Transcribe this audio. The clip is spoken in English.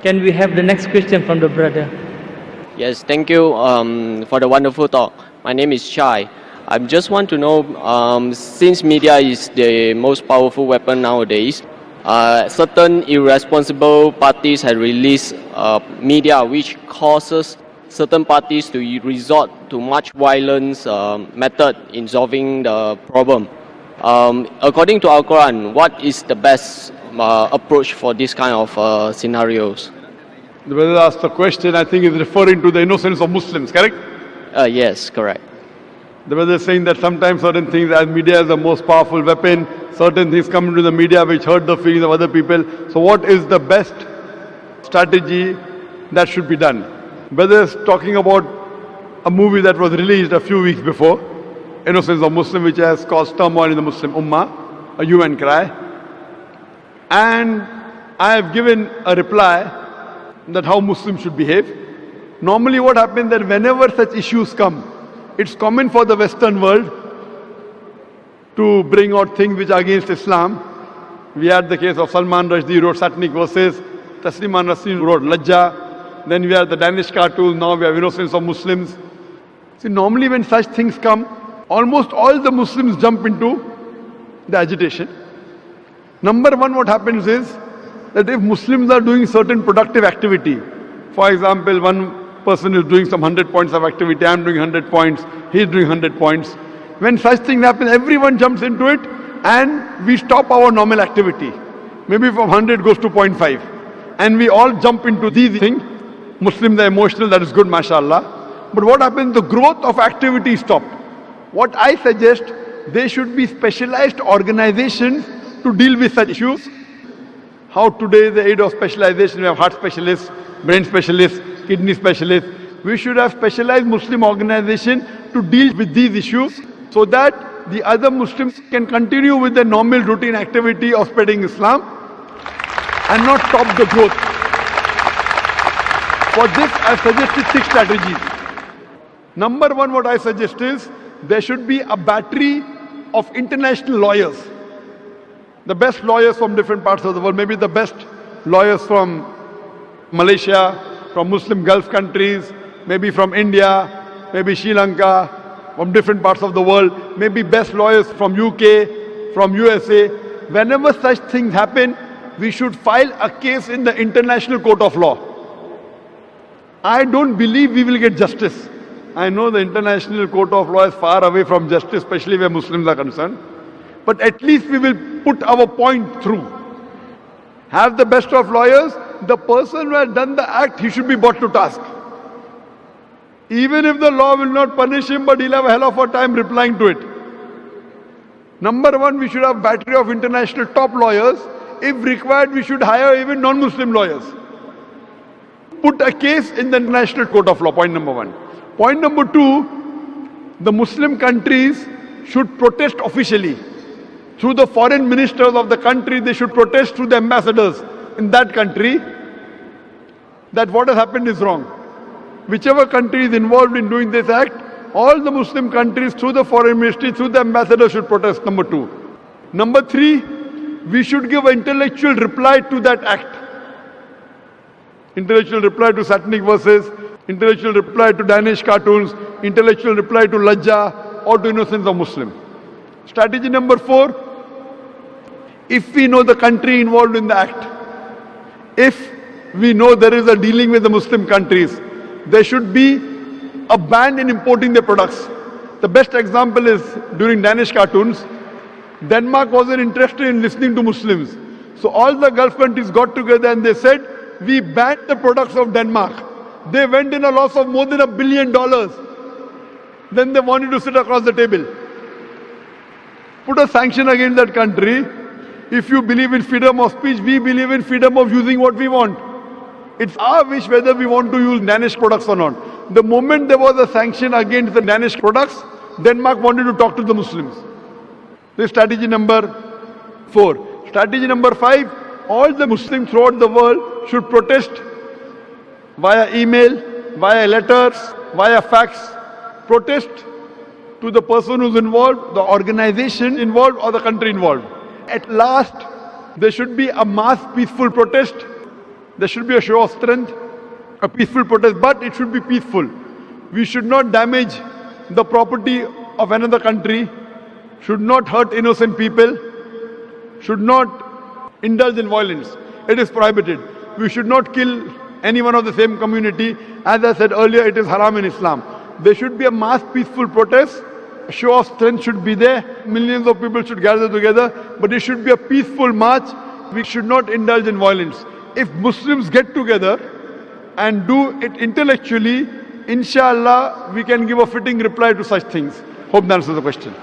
Can we have the next question from the brother? Yes, thank you for the wonderful talk. My name is Chai. I just want to know, since media is the most powerful weapon nowadays, certain irresponsible parties have released media which causes certain parties to resort to much violence method in solving the problem. According to Al-Quran, what is the best approach for this kind of scenarios? The brother asked the question, I think is referring to the innocence of Muslims, correct? Yes, correct. The brother is saying that sometimes certain things, as media is the most powerful weapon, certain things come into the media which hurt the feelings of other people. So what is the best strategy that should be done? Brother is talking about a movie that was released a few weeks before, Innocence of Muslim, which has caused turmoil in the Muslim Ummah, a hue and cry. And I have given a reply that how Muslims should behave. Normally what happens that whenever such issues come, it's common for the Western world to bring out things which are against Islam. We had the case of Salman Rashdi wrote satanic verses, Nasreen wrote Lajja, then we had the Danish cartoons, now we have Innocence of Muslims. See, normally when such things come, almost all the Muslims jump into the agitation. Number one, what happens is that if Muslims are doing certain productive activity, for example, one person is doing some 100 points of activity, I am doing 100 points, he is doing 100 points. When such things happen, everyone jumps into it and we stop our normal activity. Maybe from 100 goes to 0.5. And we all jump into these things. Muslims are emotional, that is good, mashallah. But what happens? The growth of activity is stopped. What I suggest, there should be specialized organizations to deal with such issues. How today the aid of specialization, we have heart specialists, brain specialists, kidney specialists. We should have specialized Muslim organization to deal with these issues so that the other Muslims can continue with their normal routine activity of spreading Islam and not stop the growth. For this, I suggested 6 strategies. Number one, what I suggest is there should be a battery of international lawyers. The best lawyers from different parts of the world, maybe the best lawyers from Malaysia, from Muslim Gulf countries, maybe from India, maybe Sri Lanka, from different parts of the world, maybe best lawyers from UK, from USA. Whenever such things happen, we should file a case in the International Court of Law. I don't believe we will get justice. I know the International Court of Law is far away from justice, especially where Muslims are concerned. But at least we will put our point through. Have the best of lawyers. The person who has done the act, he should be brought to task. Even if the law will not punish him, but he'll have a hell of a time replying to it. Number one, we should have battery of international top lawyers. If required, we should hire even non-Muslim lawyers. Put a case in the International Court of Law, point number one. Point number two, the Muslim countries should protest officially. Through the foreign ministers of the country, they should protest through the ambassadors in that country that what has happened is wrong. Whichever country is involved in doing this act, all the Muslim countries through the foreign ministry, through the ambassador should protest, number two. Number three, we should give an intellectual reply to that act. Intellectual reply to satanic verses, intellectual reply to Danish cartoons, intellectual reply to Lajja or to Innocence of Muslim. Strategy number four, if we know the country involved in the act, if we know there is a dealing with the Muslim countries, there should be a ban in importing their products. The best example is during Danish cartoons, Denmark wasn't interested in listening to Muslims. So all the Gulf countries got together and they said, we banned the products of Denmark. They went in a loss of more than $1 billion. Then they wanted to sit across the table. Put a sanction against that country. If you believe in freedom of speech, we believe in freedom of using what we want. It's our wish whether we want to use Danish products or not. The moment there was a sanction against the Danish products, Denmark wanted to talk to the Muslims. This is strategy number 4. Strategy number 5, all the Muslims throughout the world should protest via email, via letters, via fax. Protest to the person who's involved, the organization involved or the country involved. At last, there should be a mass peaceful protest There should be a show of strength, a peaceful protest, but it should be peaceful. We should not damage the property of another country, should not hurt innocent people, should not indulge in violence. It is prohibited. We should not kill anyone of the same community. As I said earlier, it is haram in Islam. There should be a mass peaceful protest. A show of strength should be there. Millions of people should gather together, but it should be a peaceful march. We should not indulge in violence. If Muslims get together and do it intellectually, inshallah, we can give a fitting reply to such things. Hope that answers the question.